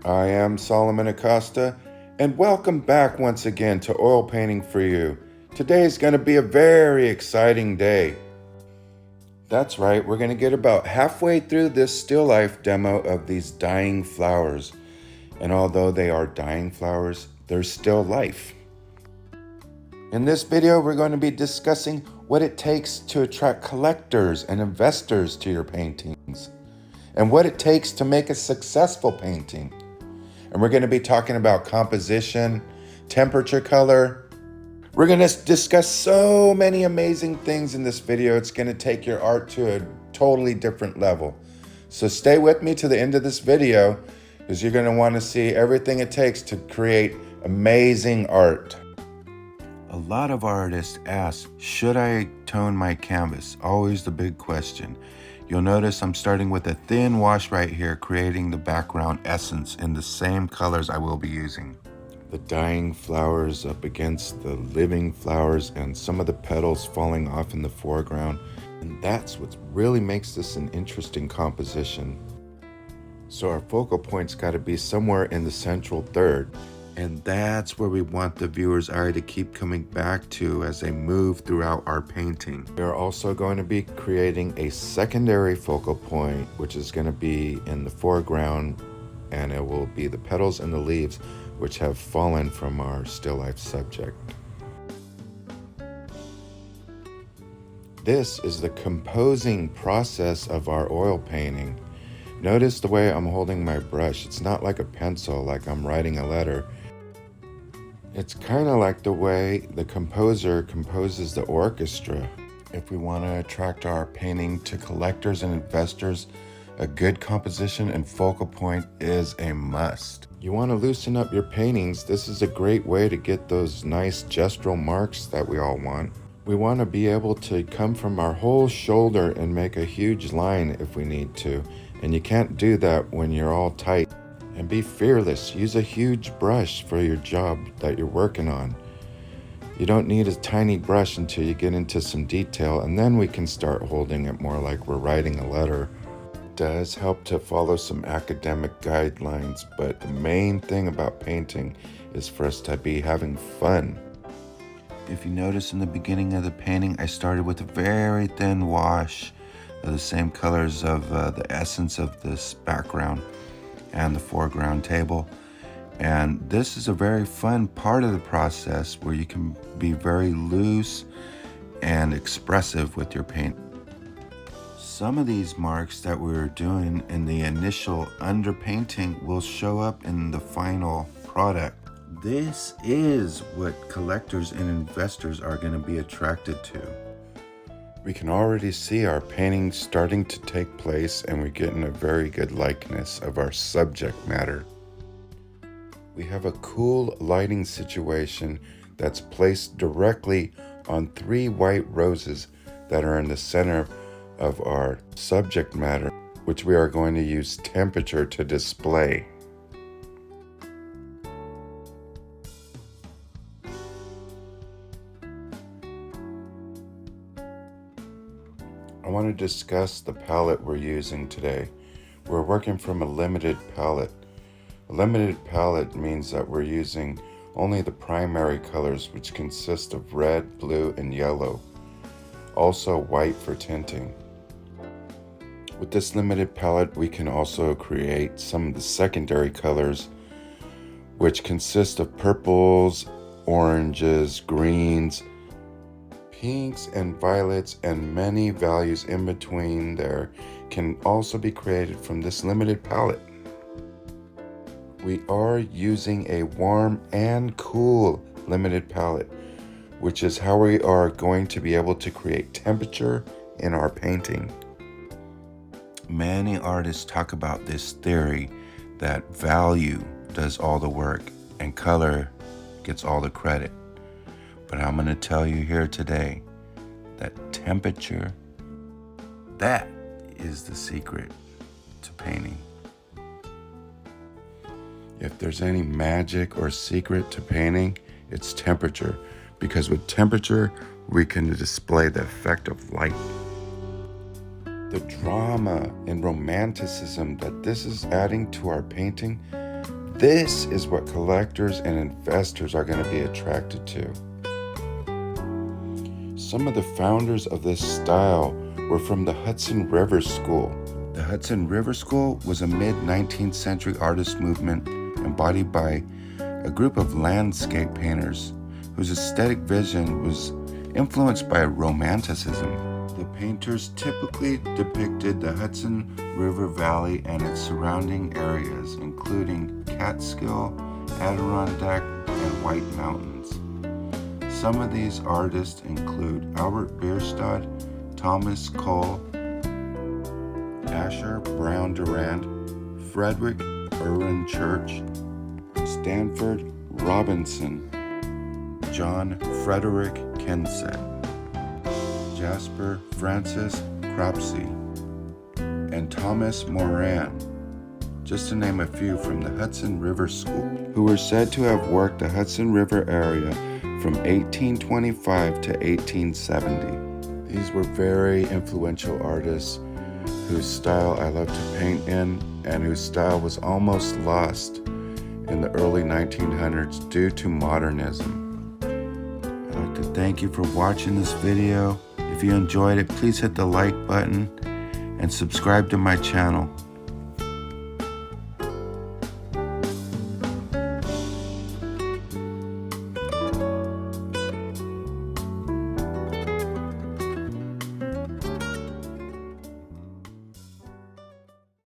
I am Soloman Acosta, and welcome back once again to Oil Painting for You. Today is going to be a very exciting day. That's right, we're going to get about halfway through this still life demo of these dying flowers. And although they are dying flowers, they're still life. In this video, we're going to be discussing what it takes to attract collectors and investors to your paintings, and what it takes to make a successful painting. And we're going to be talking about composition, temperature, color. We're going to discuss so many amazing things in this video. It's going to take your art to a totally different level. So stay with me to the end of this video, because you're going to want to see everything it takes to create amazing art. A lot of artists ask, should I tone my canvas? Always the big question. You'll notice I'm starting with a thin wash right here, creating the background essence in the same colors I will be using. The dying flowers up against the living flowers and some of the petals falling off in the foreground. And that's what really makes this an interesting composition. So our focal point's got to be somewhere in the central third. And that's where we want the viewer's eye to keep coming back to as they move throughout our painting. We are also going to be creating a secondary focal point, which is going to be in the foreground, and it will be the petals and the leaves which have fallen from our still life subject. This is the composing process of our oil painting. Notice the way I'm holding my brush. It's not like a pencil, like I'm writing a letter. It's kind of like the way the composer composes the orchestra. If we want to attract our painting to collectors and investors, a good composition and focal point is a must. You want to loosen up your paintings. This is a great way to get those nice gestural marks that we all want. We want to be able to come from our whole shoulder and make a huge line if we need to. And you can't do that when you're all tight. And be fearless. Use a huge brush for your job that you're working on. You don't need a tiny brush until you get into some detail, and then we can start holding it more like we're writing a letter. It does help to follow some academic guidelines, but the main thing about painting is for us to be having fun. If you notice in the beginning of the painting, I started with a very thin wash of the same colors of the essence of this background and the foreground table. And this is a very fun part of the process where you can be very loose and expressive with your paint. Some of these marks that we were doing in the initial underpainting will show up in the final product. This is what collectors and investors are going to be attracted to. We can already see our painting starting to take place, and we're getting a very good likeness of our subject matter. We have a cool lighting situation that's placed directly on 3 white roses that are in the center of our subject matter, which we are going to use temperature to display. I want to discuss the palette we're using today. We're working from a limited palette. A limited palette means that we're using only the primary colors, which consist of red, blue, and yellow. Also white for tinting. With this limited palette, we can also create some of the secondary colors, which consist of purples, oranges, greens, pinks and violets, and many values in between there can also be created from this limited palette. We are using a warm and cool limited palette, which is how we are going to be able to create temperature in our painting. Many artists talk about this theory that value does all the work and color gets all the credit. But I'm going to tell you here today that temperature, that is the secret to painting. If there's any magic or secret to painting, it's temperature. Because with temperature, we can display the effect of light. The drama and romanticism that this is adding to our painting This is what collectors and investors are going to be attracted to. Some of the founders of this style were from the Hudson River School. The Hudson River School was a mid-19th century artist movement embodied by a group of landscape painters whose aesthetic vision was influenced by Romanticism. The painters typically depicted the Hudson River Valley and its surrounding areas, including Catskill, Adirondack, and White Mountains. Some of these artists include Albert Bierstadt, Thomas Cole, Asher Brown Durand, Frederick Irwin Church, Stanford Robinson, John Frederick Kensett, Jasper Francis Cropsey, and Thomas Moran, just to name a few from the Hudson River School, who were said to have worked the Hudson River area from 1825 to 1870. These were very influential artists whose style I love to paint in and whose style was almost lost in the early 1900s due to modernism. I'd like to thank you for watching this video. If you enjoyed it, please hit the like button and subscribe to my channel.